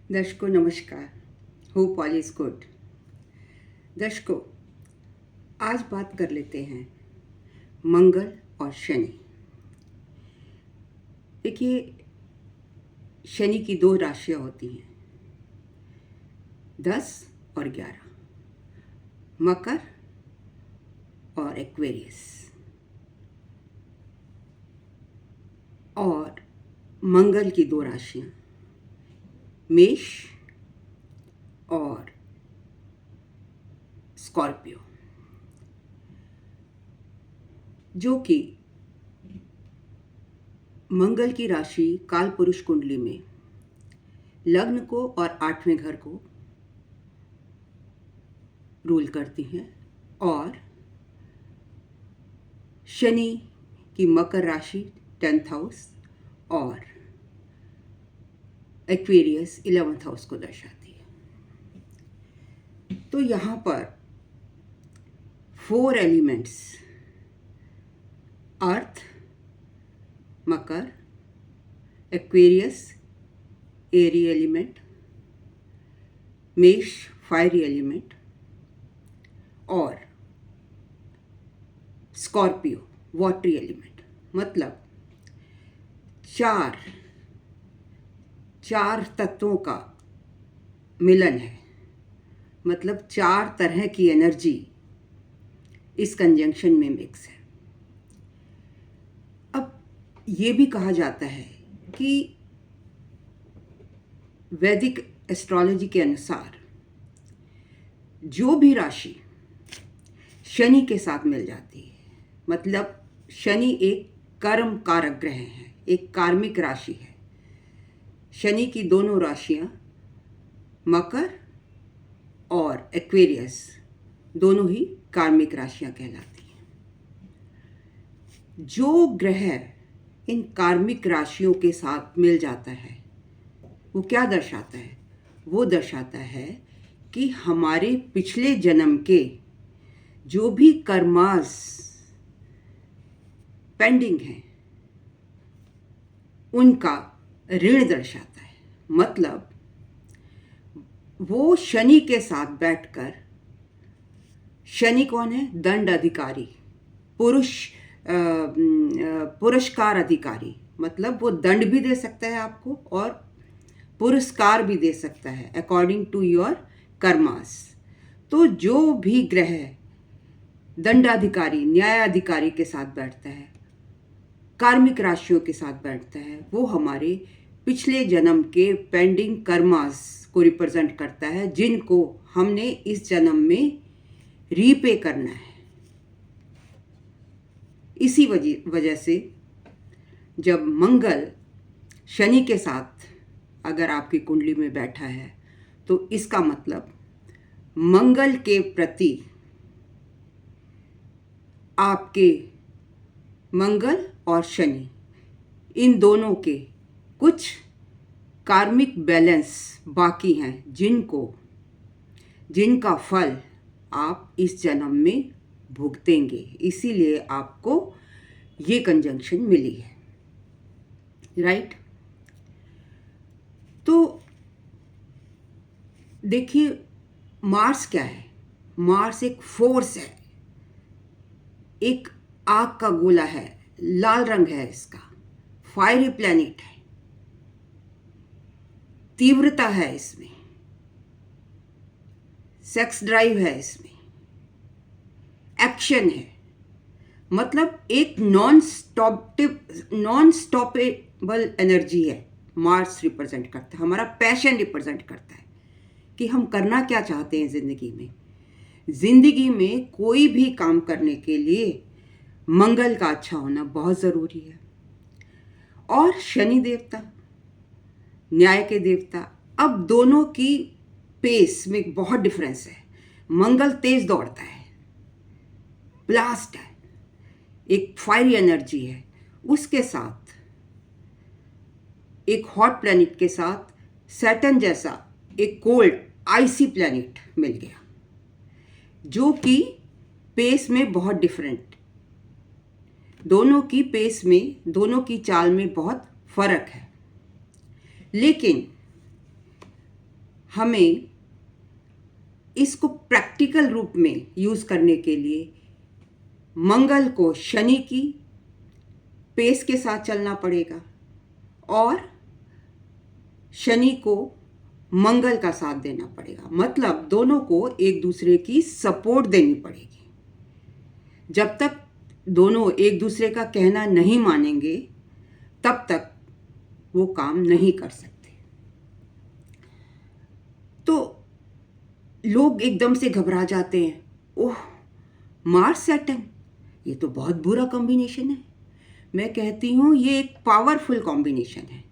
दर्शकों नमस्कार। Hope all is good. दर्शकों, आज बात कर लेते हैं मंगल और शनि। देखिए, शनि की दो राशियां होती हैं, 10 और 11, मकर और एक्वेरियस। और मंगल की दो राशियां, मेष और स्कॉर्पियो, जो कि मंगल की राशि कालपुरुष कुंडली में लग्न को और 8वें घर को रूल करती हैं, और शनि की मकर राशि 10th हाउस और एक्वेरियस 11th हाउस को दर्शाती है। तो यहाँ पर 4 एलिमेंट्स, अर्थ, मकर, एक्वेरियस एरी एलिमेंट, मेष फायरी एलिमेंट और स्कॉर्पियो वाटरी एलिमेंट, मतलब चार तत्वों का मिलन है। मतलब 4 तरह की एनर्जी इस कंजंक्शन में मिक्स है। अब ये भी कहा जाता है कि वैदिक एस्ट्रोलॉजी के अनुसार जो भी राशि शनि के साथ मिल जाती है, मतलब शनि एक कर्म कारक ग्रह है, एक कार्मिक राशि है। शनि की दोनों राशियां मकर और एक्वेरियस दोनों ही कार्मिक राशियां कहलाती हैं। जो ग्रह इन कार्मिक राशियों के साथ मिल जाता है वो क्या दर्शाता है? वो दर्शाता है कि हमारे पिछले जन्म के जो भी कर्मास पेंडिंग हैं उनका ऋण दर्शाता है। मतलब वो शनि के साथ बैठकर, शनि कौन है? दंड अधिकारी, पुरस्कार अधिकारी, मतलब वो दंड भी दे सकता है आपको और पुरस्कार भी दे सकता है अकॉर्डिंग टू योर कर्मास। तो जो भी ग्रह दंडाधिकारी, न्यायाधिकारी के साथ बैठता है, कार्मिक राशियों के साथ बैठता है, वो हमारे पिछले जन्म के पेंडिंग कर्मास को रिप्रेजेंट करता है, जिनको हमने इस जन्म में रीपे करना है। इसी वजह से जब मंगल शनि के साथ अगर आपकी कुंडली में बैठा है तो इसका मतलब मंगल के प्रति आपके, मंगल और शनि इन दोनों के कुछ कार्मिक बैलेंस बाकी हैं, जिनका फल आप इस जन्म में भुगतेंगे। इसीलिए आपको ये कंजंक्शन मिली है, राइट? तो देखिए, मार्स क्या है? मार्स एक फोर्स है, एक आग का गोला है, लाल रंग है इसका, फायरी प्लैनेट है, तीव्रता है इसमें, सेक्स ड्राइव है इसमें, एक्शन है। मतलब एक नॉन स्टॉपेबल एनर्जी है। मार्स रिप्रेजेंट करता है, हमारा पैशन रिप्रेजेंट करता है कि हम करना क्या चाहते हैं ज़िंदगी में। ज़िंदगी में कोई भी काम करने के लिए मंगल का अच्छा होना बहुत ज़रूरी है। और शनि देवता, न्याय के देवता, अब दोनों की पेस में बहुत डिफरेंस है। मंगल तेज दौड़ता है, ब्लास्ट है, एक फायरी एनर्जी है। उसके साथ एक हॉट प्लैनेट के साथ सैटर्न जैसा एक कोल्ड आइसी प्लैनेट मिल गया, जो कि पेस में बहुत डिफरेंट, दोनों की पेस में, दोनों की चाल में बहुत फर्क है। लेकिन हमें इसको प्रैक्टिकल रूप में यूज़ करने के लिए मंगल को शनि की पेस के साथ चलना पड़ेगा और शनि को मंगल का साथ देना पड़ेगा। मतलब दोनों को एक दूसरे की सपोर्ट देनी पड़ेगी। जब तक दोनों एक दूसरे का कहना नहीं मानेंगे तब तक वो काम नहीं कर सकते। तो लोग एकदम से घबरा जाते हैं, ओह मार्स सैटर्न, ये तो बहुत बुरा कॉम्बिनेशन है। मैं कहती हूँ ये एक पावरफुल कॉम्बिनेशन है।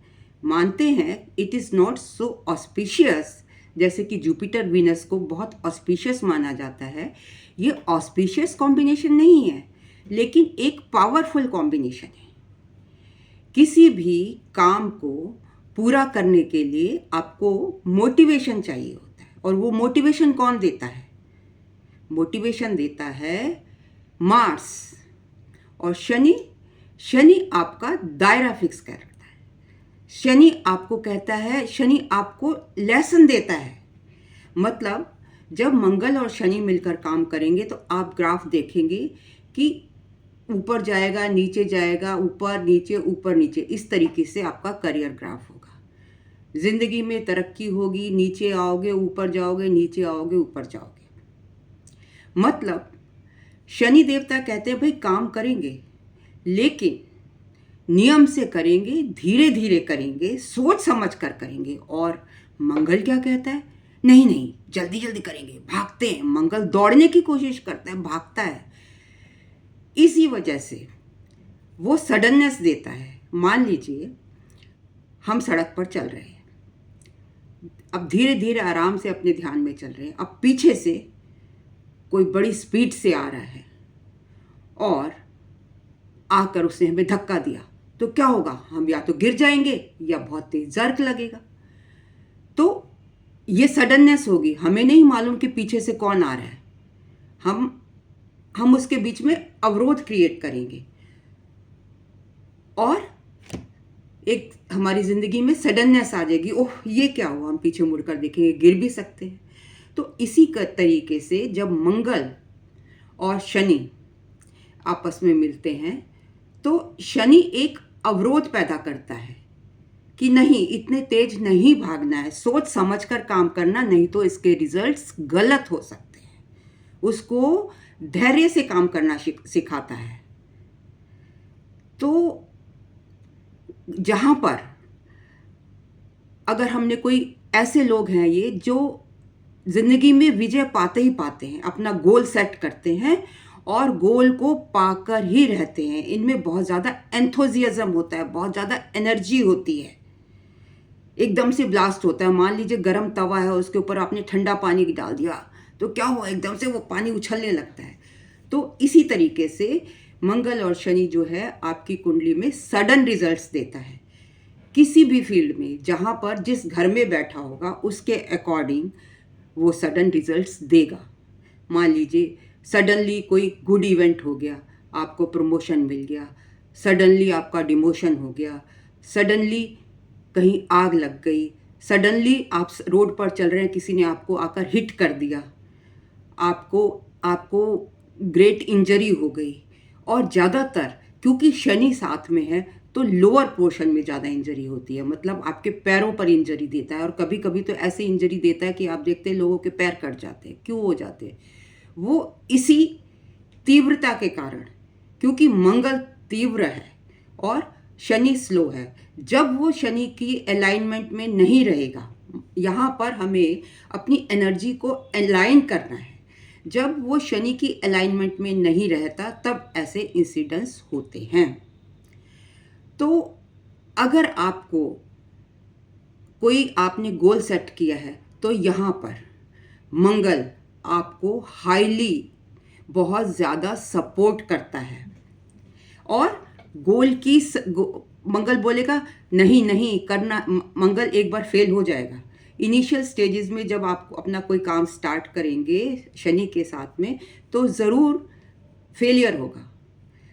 मानते हैं it is not so auspicious, जैसे कि जुपिटर वीनस को बहुत ऑस्पिशियस माना जाता है। ये ऑस्पिशियस कॉम्बिनेशन नहीं है, लेकिन एक पावरफुल कॉम्बिनेशन है। किसी भी काम को पूरा करने के लिए आपको मोटिवेशन चाहिए होता है, और वो मोटिवेशन कौन देता है? मोटिवेशन देता है मार्स और शनि। शनि आपका दायरा फिक्स करता है, शनि आपको कहता है, शनि आपको लेसन देता है। मतलब जब मंगल और शनि मिलकर काम करेंगे तो आप ग्राफ देखेंगे कि ऊपर जाएगा, नीचे जाएगा, ऊपर नीचे, इस तरीके से आपका करियर ग्राफ होगा। जिंदगी में तरक्की होगी, नीचे आओगे ऊपर जाओगे, नीचे आओगे ऊपर जाओगे। मतलब शनि देवता कहते हैं भाई काम करेंगे, लेकिन नियम से करेंगे, धीरे धीरे करेंगे, सोच समझ कर करेंगे। और मंगल क्या कहता है? नहीं नहीं, जल्दी जल्दी करेंगे, भागते हैं। मंगल दौड़ने की कोशिश करता है, भागता है। इसी वजह से वो सडननेस देता है। मान लीजिए हम सड़क पर चल रहे हैं, अब धीरे धीरे आराम से अपने ध्यान में चल रहे हैं। अब पीछे से कोई बड़ी स्पीड से आ रहा है और आकर उसने हमें धक्का दिया, तो क्या होगा? हम या तो गिर जाएंगे या बहुत तेज जर्क लगेगा। तो ये सडननेस होगी, हमें नहीं मालूम कि पीछे से कौन आ रहा है। हम उसके बीच में अवरोध क्रिएट करेंगे और एक हमारी ज़िंदगी में सडननेस आ जाएगी, ओह ये क्या हुआ, हम पीछे मुड़कर देखेंगे, गिर भी सकते हैं। तो इसी तरीके से जब मंगल और शनि आपस में मिलते हैं तो शनि एक अवरोध पैदा करता है कि नहीं, इतने तेज नहीं भागना है, सोच समझकर काम करना, नहीं तो इसके रिजल्ट्स गलत हो सकते हैं। उसको धैर्य से काम करना सिखाता है। तो जहाँ पर अगर हमने कोई ऐसे लोग हैं ये जो जिंदगी में विजय पाते ही पाते हैं, अपना गोल सेट करते हैं और गोल को पाकर ही रहते हैं, इनमें बहुत ज़्यादा एंथुजियाज्म होता है, बहुत ज़्यादा एनर्जी होती है, एकदम से ब्लास्ट होता है। मान लीजिए गर्म तवा है, उसके ऊपर आपने ठंडा पानी डाल दिया तो क्या हुआ, एकदम से वो पानी उछलने लगता है। तो इसी तरीके से मंगल और शनि जो है आपकी कुंडली में सडन रिजल्ट्स देता है। किसी भी फील्ड में जहाँ पर जिस घर में बैठा होगा उसके अकॉर्डिंग वो सडन रिजल्ट्स देगा। मान लीजिए सडनली कोई गुड इवेंट हो गया, आपको प्रमोशन मिल गया, सडनली आपका डिमोशन हो गया, सडनली कहीं आग लग गई, सडनली आप रोड पर चल रहे हैं, किसी ने आपको आकर हिट कर दिया, आपको ग्रेट इंजरी हो गई। और ज़्यादातर क्योंकि शनि साथ में है तो लोअर पोर्शन में ज़्यादा इंजरी होती है, मतलब आपके पैरों पर इंजरी देता है। और कभी कभी तो ऐसे इंजरी देता है कि आप देखते हैं लोगों के पैर कट जाते हैं। क्यों हो जाते हैं? वो इसी तीव्रता के कारण, क्योंकि मंगल तीव्र है और शनि स्लो है। जब वो शनि की अलाइनमेंट में नहीं रहेगा, यहाँ पर हमें अपनी एनर्जी को अलाइन करना है। जब वो शनि की अलाइनमेंट में नहीं रहता तब ऐसे इंसिडेंट्स होते हैं। तो अगर आपको आपने गोल सेट किया है तो यहाँ पर मंगल आपको हाईली बहुत ज़्यादा सपोर्ट करता है। और गोल की मंगल बोलेगा नहीं नहीं करना, मंगल एक बार फेल हो जाएगा। इनिशियल स्टेजेस में जब आप अपना कोई काम स्टार्ट करेंगे शनि के साथ में तो ज़रूर फेलियर होगा,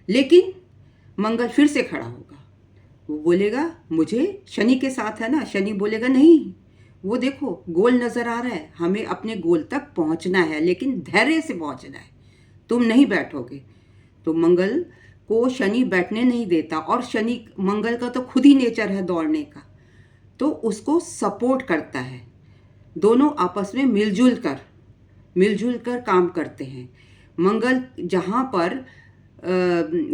लेकिन मंगल फिर से खड़ा होगा। वो बोलेगा मुझे शनि के साथ है ना, शनि बोलेगा नहीं वो देखो गोल नज़र आ रहा है, हमें अपने गोल तक पहुंचना है, लेकिन धैर्य से पहुंचना है। तुम नहीं बैठोगे तो मंगल को शनि बैठने नहीं देता, और शनि मंगल का तो खुद ही नेचर है दौड़ने का, तो उसको सपोर्ट करता है। दोनों आपस में मिलजुल कर काम करते हैं। मंगल जहाँ पर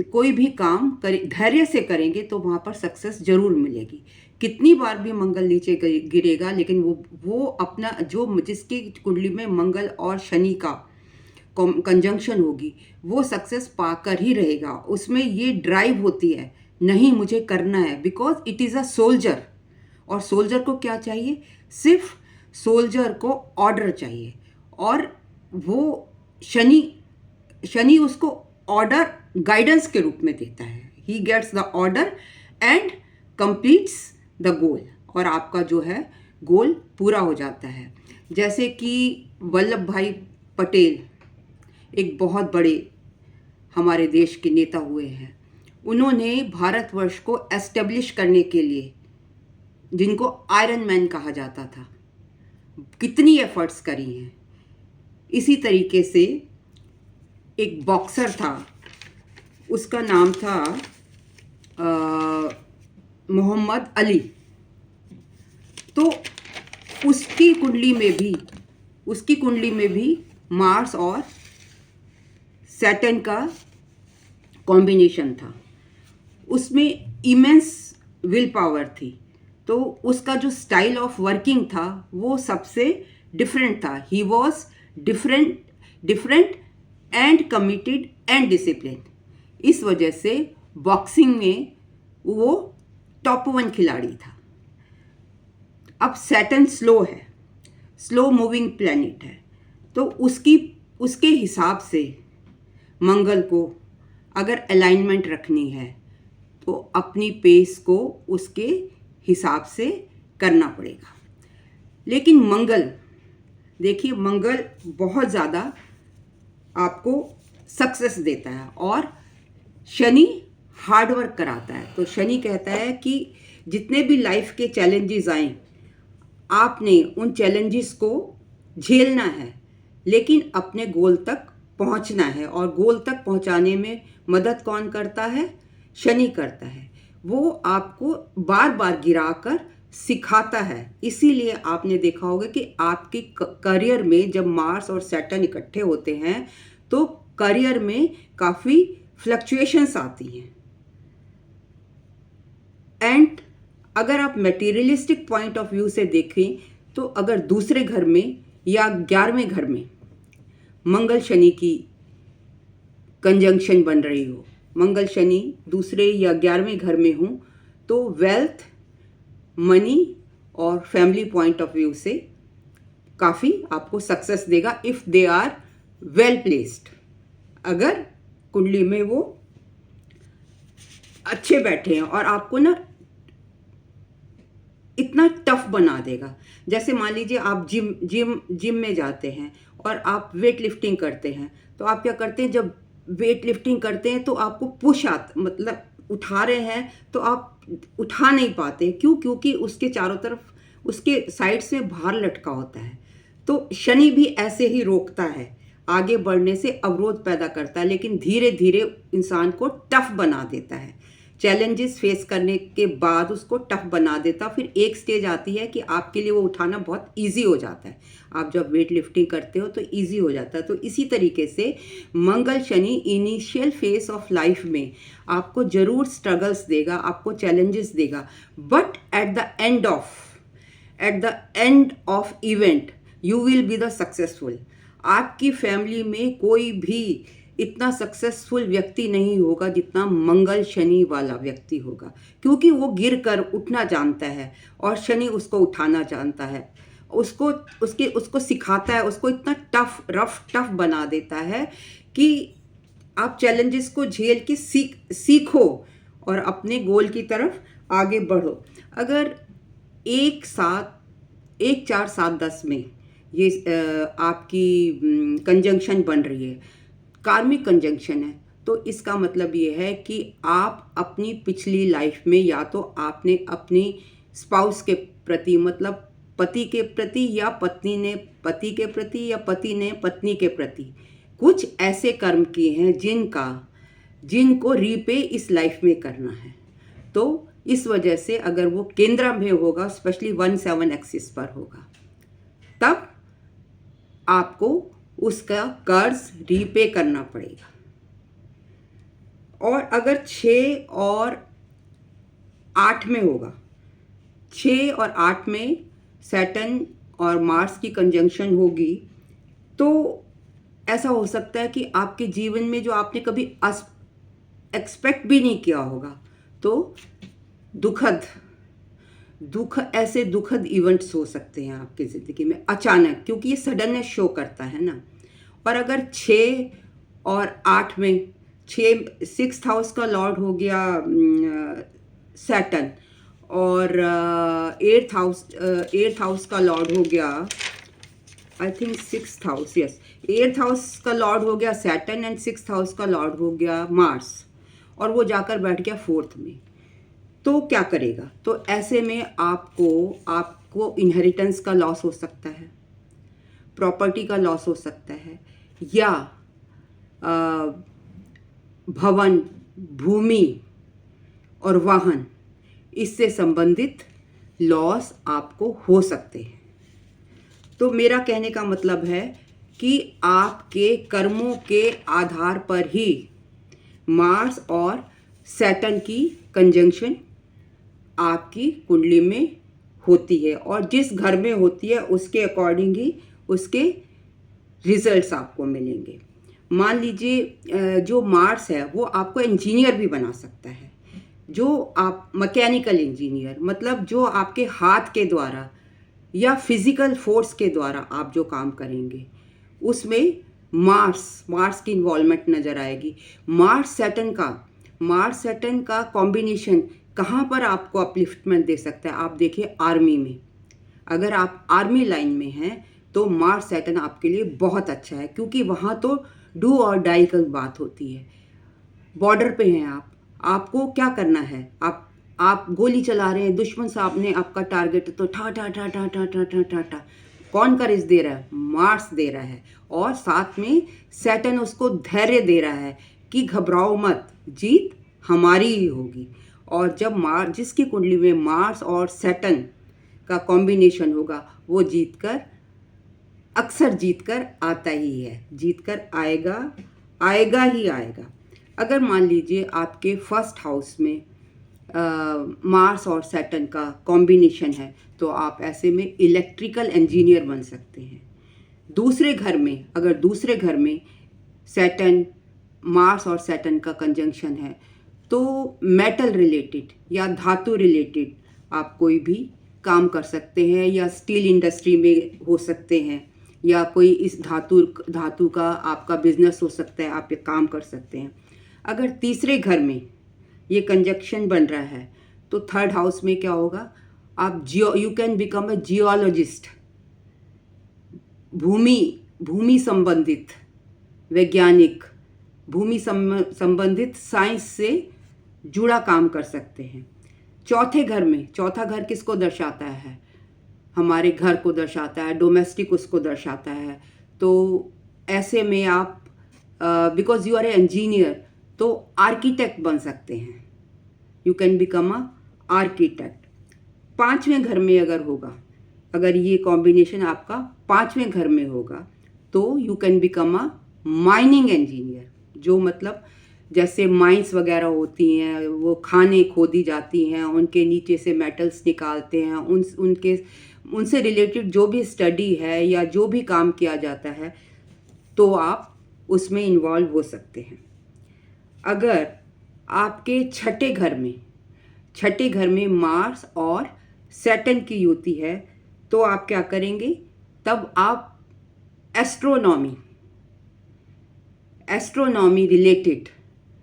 कोई भी काम धैर्य से करेंगे तो वहाँ पर सक्सेस जरूर मिलेगी। कितनी बार भी मंगल नीचे गिरेगा, लेकिन वो अपना जो जिसकी कुंडली में मंगल और शनि का कंजंक्शन होगी वो सक्सेस पाकर ही रहेगा। उसमें ये ड्राइव होती है, नहीं मुझे करना है, because it is a soldier. और सोल्जर को क्या चाहिए? सिर्फ सोल्जर को ऑर्डर चाहिए, और वो शनि उसको ऑर्डर गाइडेंस के रूप में देता है। He gets the order and completes the goal, और आपका जो है गोल पूरा हो जाता है। जैसे कि वल्लभ भाई पटेल एक बहुत बड़े हमारे देश के नेता हुए हैं। उन्होंने भारतवर्ष को एस्टेब्लिश करने के लिए, जिनको आयरन मैन कहा जाता था, कितनी एफर्ट्स करी हैं। इसी तरीके से एक बॉक्सर था, उसका नाम था मोहम्मद अली। तो उसकी कुंडली में भी मार्स और सैटर्न का कॉम्बिनेशन था। उसमें इमेंस विल पावर थी, तो उसका जो स्टाइल ऑफ वर्किंग था वो सबसे डिफरेंट था। He was different and committed and discipline. इस वजह से बॉक्सिंग में वो टॉप 1 खिलाड़ी था। अब सैटर्न स्लो मूविंग प्लैनेट है, तो उसके हिसाब से मंगल को अगर अलाइनमेंट रखनी है तो अपनी पेस को उसके हिसाब से करना पड़ेगा। लेकिन देखिए मंगल बहुत ज़्यादा आपको सक्सेस देता है, और शनि हार्डवर्क कराता है। तो शनि कहता है कि जितने भी लाइफ के चैलेंजेस आए, आपने उन चैलेंजेस को झेलना है, लेकिन अपने गोल तक पहुंचना है। और गोल तक पहुंचाने में मदद कौन करता है? शनि करता है। वो आपको बार बार गिराकर सिखाता है। इसीलिए आपने देखा होगा कि आपके करियर में जब मार्स और सैटर्न इकट्ठे होते हैं तो करियर में काफ़ी फ्लक्चुएशंस आती हैं। एंड अगर आप मटेरियलिस्टिक पॉइंट ऑफ व्यू से देखें तो अगर दूसरे घर में या 11वें घर में मंगल शनि की कंजंक्शन बन रही हो, मंगल शनि दूसरे या 11वें घर में हो, तो वेल्थ, मनी और फैमिली पॉइंट ऑफ व्यू से काफ़ी आपको सक्सेस देगा if they are well placed. अगर कुंडली में वो अच्छे बैठे हैं, और आपको ना इतना टफ बना देगा। जैसे मान लीजिए आप जिम में जाते हैं और आप वेट लिफ्टिंग करते हैं, तो आप क्या करते हैं? जब वेट लिफ्टिंग करते हैं तो आपको पुश मतलब उठा रहे हैं तो आप उठा नहीं पाते। क्यों? क्योंकि उसके चारों तरफ, उसके साइड्स में भार लटका होता है। तो शनि भी ऐसे ही रोकता है, आगे बढ़ने से अवरोध पैदा करता है, लेकिन धीरे धीरे इंसान को टफ बना देता है। चैलेंजेस फेस करने के बाद उसको टफ बना देता। फिर एक स्टेज आती है कि आपके लिए वो उठाना बहुत इजी हो जाता है। आप जब वेट लिफ्टिंग करते हो तो इजी हो जाता है। तो इसी तरीके से Mangal Shani initial phase of life में आपको ज़रूर स्ट्रगल्स देगा, आपको चैलेंजेस देगा, but at the end of event you will be the successful. आपकी फैमिली में कोई भी इतना सक्सेसफुल व्यक्ति नहीं होगा जितना मंगल शनि वाला व्यक्ति होगा, क्योंकि वो गिर कर उठना जानता है और शनि उसको उठाना जानता है, उसको सिखाता है, उसको इतना टफ बना देता है कि आप चैलेंजेस को झेल के सीखो और अपने गोल की तरफ आगे बढ़ो। अगर 1 4 7 10 में ये आपकी कंजंक्शन बन रही है, कार्मिक कंजंक्शन है, तो इसका मतलब ये है कि आप अपनी पिछली लाइफ में या तो आपने अपनी स्पाउस के प्रति, मतलब पति के प्रति या पत्नी ने पति के प्रति या पति ने पत्नी के प्रति कुछ ऐसे कर्म किए हैं जिनको रीपे इस लाइफ में करना है। तो इस वजह से अगर वो केंद्र में होगा, स्पेशली 1-7 एक्सिस पर होगा, तब आपको उसका कर्ज रीपे करना पड़ेगा। और अगर 6 और 8 में होगा, 6 और 8 में सैटर्न और मार्स की कंजंक्शन होगी, तो ऐसा हो सकता है कि आपके जीवन में जो आपने कभी एक्सपेक्ट भी नहीं किया होगा, तो ऐसे दुखद इवेंट्स हो सकते हैं आपकी ज़िंदगी में अचानक, क्योंकि ये सडननेस शो करता है ना। और अगर 6 और 8 में 6th हाउस का लॉर्ड हो गया सैटर्न, और 8th हाउस का लॉर्ड हो गया, I think 6th house, yes, 8th house का लॉर्ड हो गया सैटर्न एंड 6th हाउस का लॉर्ड हो गया मार्स, और वो जाकर बैठ गया 4th में, तो क्या करेगा? तो ऐसे में आपको इनहेरिटेंस का लॉस हो सकता है, प्रॉपर्टी का लॉस हो सकता है, या भवन, भूमि और वाहन, इससे संबंधित लॉस आपको हो सकते हैं। तो मेरा कहने का मतलब है कि आपके कर्मों के आधार पर ही मार्स और सैटर्न की कंजंक्शन आपकी कुंडली में होती है, और जिस घर में होती है उसके अकॉर्डिंग ही उसके रिजल्ट्स आपको मिलेंगे। मान लीजिए जो मार्स है वो आपको इंजीनियर भी बना सकता है, जो आप मैकेनिकल इंजीनियर, मतलब जो आपके हाथ के द्वारा या फिजिकल फोर्स के द्वारा आप जो काम करेंगे, उसमें मार्स की इन्वॉल्वमेंट नज़र आएगी। मार्स सैटर्न का कॉम्बिनेशन कहाँ पर आपको अपलिफ्टमेंट दे सकता है? आप देखिए आर्मी में, अगर आप आर्मी लाइन में हैं तो मार्स सैटर्न आपके लिए बहुत अच्छा है, क्योंकि वहाँ तो डू और डाई की बात होती है। बॉर्डर पे हैं आपको क्या करना है? आप गोली चला रहे हैं, दुश्मन सामने आपका टारगेट, तो ठा ठा ठा ठा ठा ठा ठा ठा ठा, कौन करेज दे रहा है? मार्स दे रहा है, और साथ में सैटर्न उसको धैर्य दे रहा है कि घबराओ मत, जीत हमारी ही होगी। और जब जिसकी कुंडली में मार्स और सैटर्न का कॉम्बिनेशन होगा, वो अक्सर जीत कर आता ही है, जीत कर आएगा ही आएगा। अगर मान लीजिए आपके 1st हाउस में मार्स और सैटर्न का कॉम्बिनेशन है, तो आप ऐसे में इलेक्ट्रिकल इंजीनियर बन सकते हैं। दूसरे घर में सैटर्न, मार्स और सैटर्न का कंजंक्शन है, तो मेटल रिलेटेड या धातु रिलेटेड आप कोई भी काम कर सकते हैं, या स्टील इंडस्ट्री में हो सकते हैं, या कोई इस धातु का आपका बिजनेस हो सकता है, आप ये काम कर सकते हैं। अगर तीसरे घर में ये कंजंक्शन बन रहा है, तो 3rd हाउस में क्या होगा? आप you can become a geologist, भूमि संबंधित वैज्ञानिक, भूमि संबंधित साइंस से जुड़ा काम कर सकते हैं। चौथा घर किसको दर्शाता है? हमारे घर को दर्शाता है, डोमेस्टिक उसको दर्शाता है। तो ऐसे में आप because you are a engineer, तो आर्किटेक्ट बन सकते हैं, you can become a architect. 5वें घर में अगर ये कॉम्बिनेशन आपका 5वें घर में होगा, तो you can become a mining engineer, जो मतलब जैसे माइंस वगैरह होती हैं, वो खानें खोदी जाती हैं, उनके नीचे से मेटल्स निकालते हैं, उनसे रिलेटेड जो भी स्टडी है या जो भी काम किया जाता है, तो आप उसमें इन्वॉल्व हो सकते हैं। अगर आपके 6ठे घर में मार्स और सैटर्न की युति है, तो आप क्या करेंगे? तब आप एस्ट्रोनॉमी रिलेटेड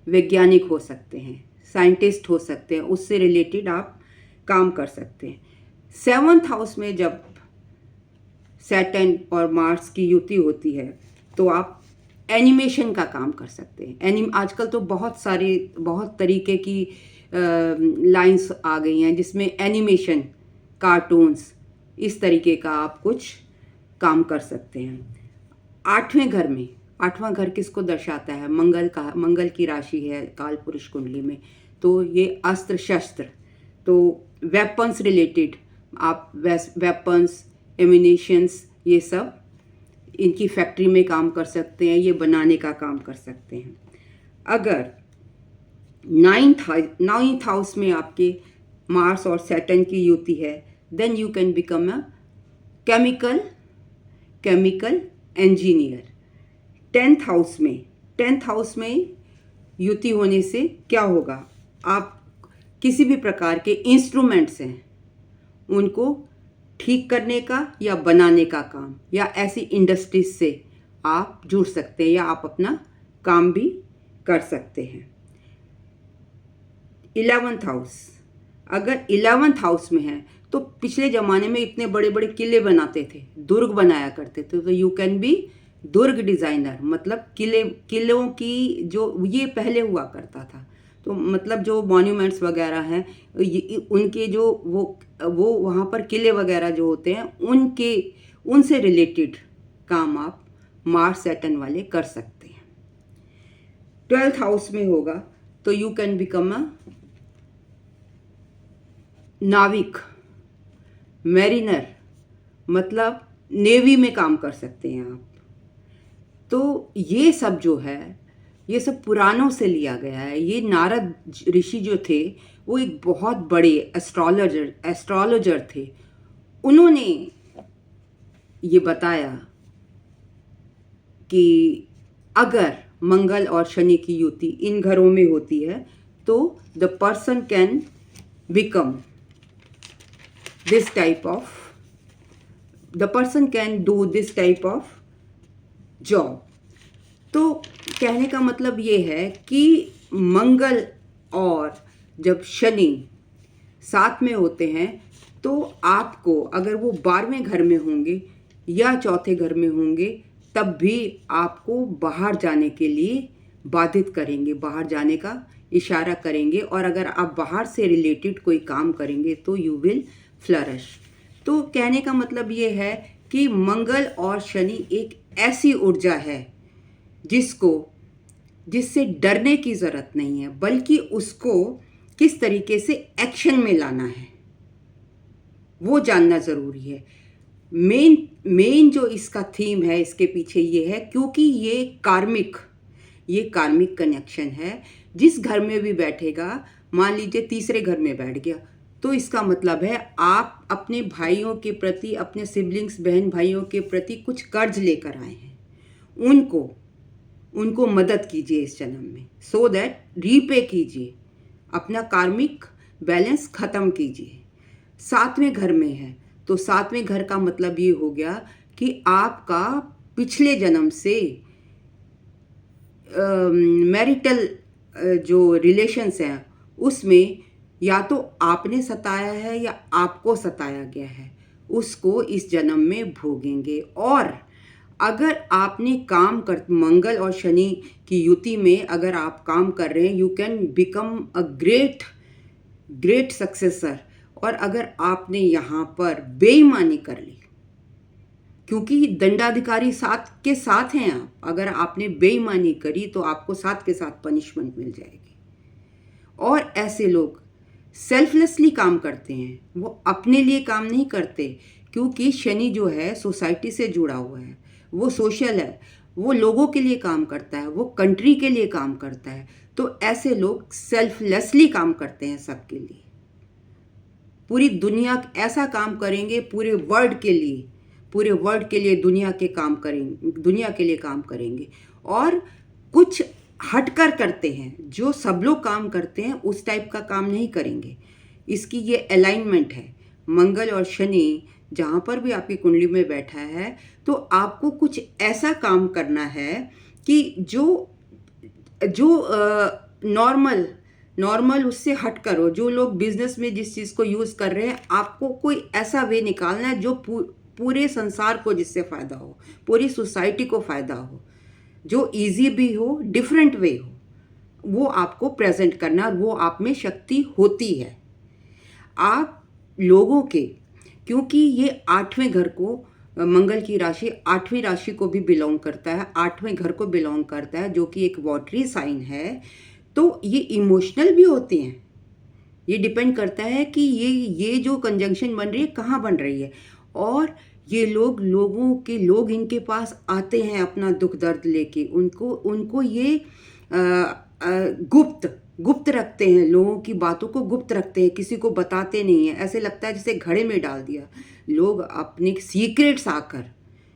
वैज्ञानिक हो सकते हैं, साइंटिस्ट हो सकते हैं, उससे रिलेटेड आप काम कर सकते हैं। 7th हाउस में जब सैटर्न और मार्स की युति होती है, तो आप एनिमेशन का काम कर सकते हैं। आजकल तो बहुत तरीके की लाइंस आ गई हैं जिसमें एनिमेशन, कार्टून्स, इस तरीके का आप कुछ काम कर सकते हैं। 8वें घर में, 8वां घर किसको दर्शाता है? मंगल की राशि है काल पुरुष कुंडली में, तो ये अस्त्र शस्त्र, तो वेपन्स रिलेटेड, आप वेपन्स, एम्यूनिशंस, ये सब इनकी फैक्ट्री में काम कर सकते हैं, ये बनाने का काम कर सकते हैं। अगर 9th हाउस में आपके मार्स और सैटर्न की युति है, then you can become a chemical engineer. 10th house में युति होने से क्या होगा? आप किसी भी प्रकार के इंस्ट्रूमेंट्स हैं उनको ठीक करने का या बनाने का काम, या ऐसी इंडस्ट्रीज से आप जुड़ सकते हैं या आप अपना काम भी कर सकते हैं। 11th हाउस, अगर 11th हाउस में है तो पिछले ज़माने में इतने बड़े बड़े किले बनाते थे, दुर्ग बनाया करते थे, तो you can be Durg designer. मतलब किलों की जो ये पहले हुआ करता था, तो मतलब जो मॉन्यूमेंट्स वगैरह हैं उनके जो वो वहाँ पर किले वगैरह जो होते हैं उनसे रिलेटेड काम आप मार्स सैटर्न वाले कर सकते हैं। 12th हाउस में होगा तो यू कैन बिकम अ नाविक, मैरिनर, मतलब नेवी में काम कर सकते हैं आप। तो ये सब जो है, ये सब पुराणों से लिया गया है। ये नारद ऋषि जो थे वो एक बहुत बड़े एस्ट्रोलॉजर थे। उन्होंने ये बताया कि अगर मंगल और शनि की युति इन घरों में होती है तो the person can become this type of, the person can do this type of job. तो कहने का मतलब ये है कि मंगल और जब शनि साथ में होते हैं तो आपको, अगर वो 12वें घर में होंगे या चौथे घर में होंगे, तब भी आपको बाहर जाने के लिए बाधित करेंगे, बाहर जाने का इशारा करेंगे, और अगर आप बाहर से रिलेटेड कोई काम करेंगे तो यू विल फ्लरिश। तो कहने का मतलब ये है कि मंगल और शनि एक ऐसी ऊर्जा है जिससे डरने की ज़रूरत नहीं है, बल्कि उसको किस तरीके से एक्शन में लाना है वो जानना ज़रूरी है। मेन जो इसका थीम है, इसके पीछे ये है क्योंकि ये कार्मिक कनेक्शन है। जिस घर में भी बैठेगा, मान लीजिए तीसरे घर में बैठ गया, तो इसका मतलब है आप अपने भाइयों के प्रति, अपने सिबलिंग्स, बहन भाइयों के प्रति कुछ कर्ज लेकर आए हैं, उनको मदद कीजिए इस जन्म में, सो दैट रीपे कीजिए, अपना कार्मिक बैलेंस ख़त्म कीजिए। 7वें घर में है तो 7वें घर का मतलब ये हो गया कि आपका पिछले जन्म से मैरिटल जो रिलेशंस हैं उसमें या तो आपने सताया है या आपको सताया गया है, उसको इस जन्म में भोगेंगे। और अगर आपने मंगल और शनि की युति में अगर आप काम कर रहे हैं, you can become a great successor. और अगर आपने यहाँ पर बेईमानी कर ली, क्योंकि दंडाधिकारी साथ के साथ हैं आप, अगर आपने बेईमानी करी तो आपको साथ के साथ पनिशमेंट मिल जाएगी। और ऐसे लोग सेल्फलेसली काम करते हैं, वो अपने लिए काम नहीं करते, क्योंकि शनि जो है सोसाइटी से जुड़ा हुआ है, वो सोशल है, वो लोगों के लिए काम करता है, वो कंट्री के लिए काम करता है। तो ऐसे लोग सेल्फलेसली काम करते हैं सबके लिए, पूरी दुनिया ऐसा काम करेंगे, पूरे वर्ल्ड के लिए दुनिया के लिए काम करेंगे। और कुछ हटकर करते हैं, जो सब लोग काम करते हैं उस टाइप का काम नहीं करेंगे। इसकी ये अलाइनमेंट है। मंगल और शनि जहाँ पर भी आपकी कुंडली में बैठा है तो आपको कुछ ऐसा काम करना है कि जो नॉर्मल उससे हट करो। जो लोग बिजनेस में जिस चीज़ को यूज़ कर रहे हैं, आपको कोई ऐसा वे निकालना है जो पूरे संसार को जिससे फ़ायदा हो, पूरी सोसाइटी को फ़ायदा हो, जो इजी भी हो, डिफरेंट वे हो, वो आपको प्रेजेंट करना, वो आप में शक्ति होती है। आप लोगों के, क्योंकि ये 8वें घर को, मंगल की राशि 8वीं राशि को भी बिलोंग करता है, 8वें घर को बिलोंग करता है, जो कि एक वाटरी साइन है। तो ये इमोशनल भी होते हैं। ये डिपेंड करता है कि ये जो कंजंक्शन बन रही है कहाँ बन रही है, और ये लोग इनके पास आते हैं अपना दुख दर्द लेके। उनको उनको ये गुप्त रखते हैं, लोगों की बातों को गुप्त रखते हैं, किसी को बताते नहीं हैं। ऐसे लगता है जैसे घड़े में डाल दिया। लोग अपने सीक्रेट्स आकर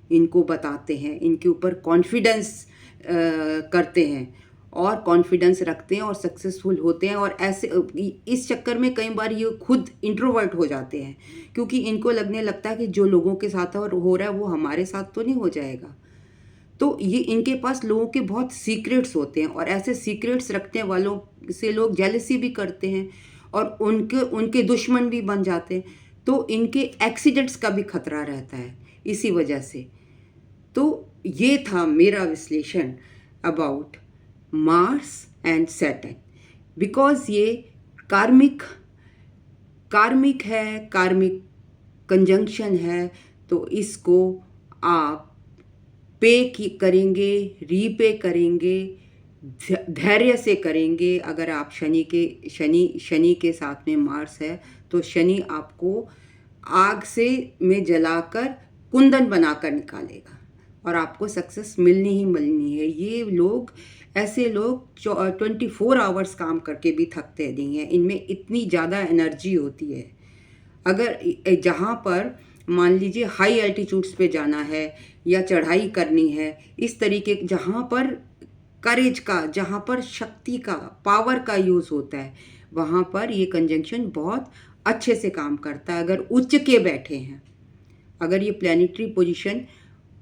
इनको बताते हैं, इनके ऊपर कॉन्फिडेंस करते हैं और कॉन्फिडेंस रखते हैं और सक्सेसफुल होते हैं। और ऐसे इस चक्कर में कई बार ये खुद इंट्रोवर्ट हो जाते हैं, क्योंकि इनको लगने लगता है कि जो लोगों के साथ हो रहा है वो हमारे साथ तो नहीं हो जाएगा। तो ये इनके पास लोगों के बहुत सीक्रेट्स होते हैं, और ऐसे सीक्रेट्स रखने वालों से लोग जेलसी भी करते हैं और उनके दुश्मन भी बन जाते हैं। तो इनके एक्सीडेंट्स का भी खतरा रहता है इसी वजह से। तो ये था मेरा विश्लेषण about Mars and Saturn. Because ये कार्मिक है, कार्मिक कंजंक्शन है, तो इसको आप करेंगे, रीपे करेंगे, धैर्य से करेंगे। अगर आप शनि के साथ में मार्स है, तो शनि आपको आग में जलाकर कुंदन बनाकर निकालेगा और आपको सक्सेस मिलनी ही मिलनी है। ऐसे लोग 24 आवर्स काम करके भी थकते नहीं हैं। इनमें इतनी ज़्यादा एनर्जी होती है। अगर जहाँ पर मान लीजिए हाई एल्टीट्यूड्स पे जाना है या चढ़ाई करनी है, इस तरीके जहाँ पर करेज का, जहाँ पर शक्ति का, पावर का यूज़ होता है, वहाँ पर ये कंजंक्शन बहुत अच्छे से काम करता है। अगर उच्च के बैठे हैं, अगर ये प्लैनेटरी पोजीशन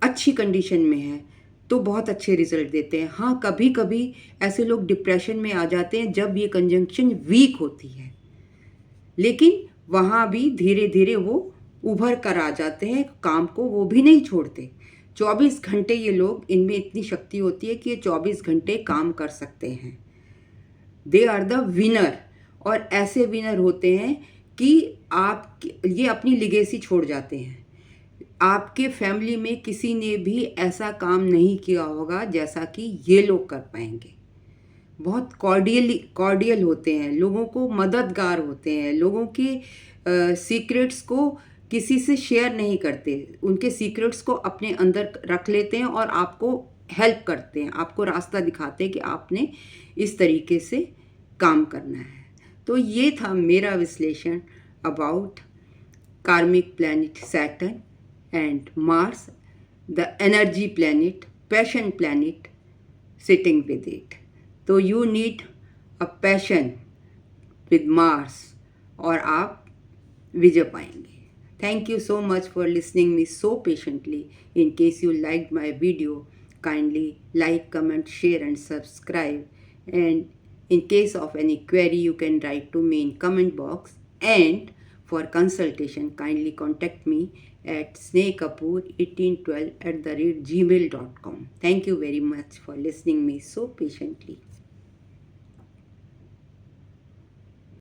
अच्छी कंडीशन में है, तो बहुत अच्छे रिजल्ट देते हैं। हाँ, कभी कभी ऐसे लोग डिप्रेशन में आ जाते हैं जब ये कंजंक्शन वीक होती है, लेकिन वहाँ भी धीरे धीरे वो उभर कर आ जाते हैं, काम को वो भी नहीं छोड़ते। 24 घंटे ये लोग, इनमें इतनी शक्ति होती है कि ये 24 घंटे काम कर सकते हैं। They are the winner. और ऐसे विनर होते हैं कि ये अपनी लिगेसी छोड़ जाते हैं। आपके फैमिली में किसी ने भी ऐसा काम नहीं किया होगा जैसा कि ये लोग कर पाएंगे। बहुत कॉर्डियल होते हैं, लोगों को मददगार होते हैं, लोगों के सीक्रेट्स को किसी से शेयर नहीं करते, उनके सीक्रेट्स को अपने अंदर रख लेते हैं और आपको हेल्प करते हैं, आपको रास्ता दिखाते हैं कि आपने इस तरीके से काम करना है। तो ये था मेरा विश्लेषण about karmic planet Saturn and Mars, the energy planet, passion planet sitting with it. तो you need a passion with Mars और आप विजय पाएंगे। Thank you so much for listening me so patiently. In case you liked my video, kindly like, comment, share and subscribe. And in case of any query, you can write to me in comment box. And for consultation, kindly contact me at snehkapoor1812@gmail.com. Thank you very much for listening me so patiently.